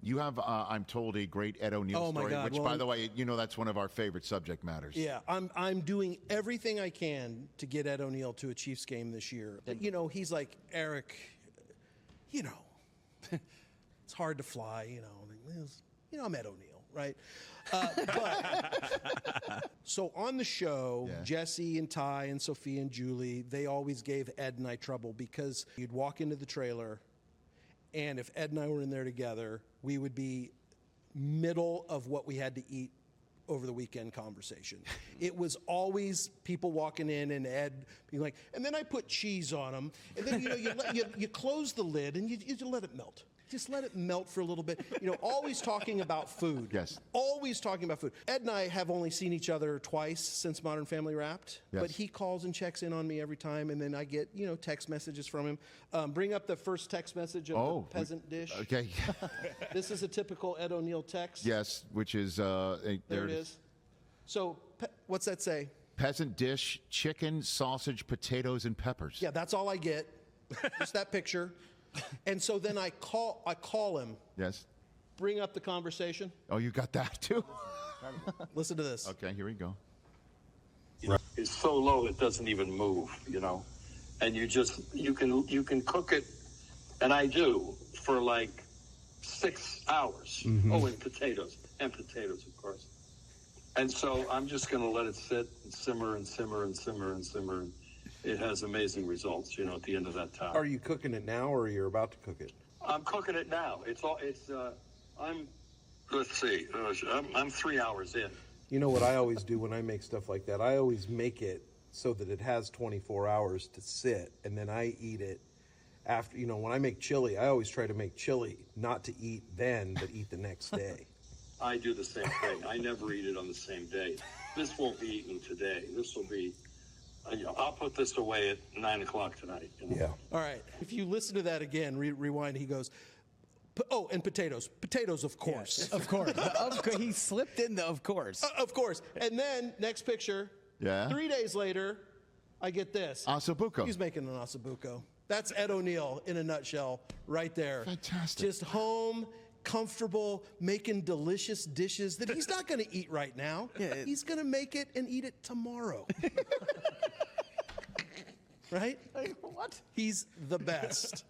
You have, I'm told, a great Ed O'Neill story, God. which, by the way, that's one of our favorite subject matters. Yeah, I'm doing everything I can to get Ed O'Neill to a Chiefs game this year. He's like, Eric, it's hard to fly, I'm Ed O'Neill, right? So on the show, Jesse and Ty and Sophia and Julie, they always gave Ed and I trouble because you'd walk into the trailer, and if Ed and I were in there together, we would be middle of what we had to eat over the weekend conversation. It was always people walking in and Ed being like, and then I put cheese on them, and then you close the lid and you let it melt. Just let it melt for a little bit. Always talking about food. Yes. Always talking about food. Ed and I have only seen each other twice since Modern Family Wrapped, but he calls and checks in on me every time, and then I get, text messages from him. Bring up the first text message of the peasant dish. Okay. This is a typical Ed O'Neill text. Yes, which is... there it is. So, what's that say? Peasant dish, chicken, sausage, potatoes, and peppers. Yeah, that's all I get. Just that picture. And so then I call him. Yes. Bring up the conversation. Oh, you got that too? Listen to this. Okay, here we go. It's so low it doesn't even move, and you can cook it, and I do, for like 6 hours. Mm-hmm. Oh, and potatoes, of course. And so I'm just going to let it sit and simmer and simmer and simmer and simmer. And it has amazing results, at the end of that time. Are you cooking it now, or you're about to cook it? I'm cooking it now. I'm 3 hours in. You know what I always do when I make stuff like that? I always make it so that it has 24 hours to sit, and then I eat it after. When I make chili, I always try to make chili not to eat then, but eat the next day. I do the same thing. I never eat it on the same day. This won't be eaten today. This will be... I'll put this away at 9 o'clock tonight. Yeah. All right. If you listen to that again, rewind, he goes, and potatoes. Potatoes, of course. Yes, of course. He slipped in the of course. Of course. And then, next picture. Yeah. 3 days later, I get this. Ossobuco. He's making an ossobuco. That's Ed O'Neill in a nutshell right there. Fantastic. Just home, comfortable, making delicious dishes that he's not going to eat right now. Yeah, he's going to make it and eat it tomorrow. Right? What? He's the best.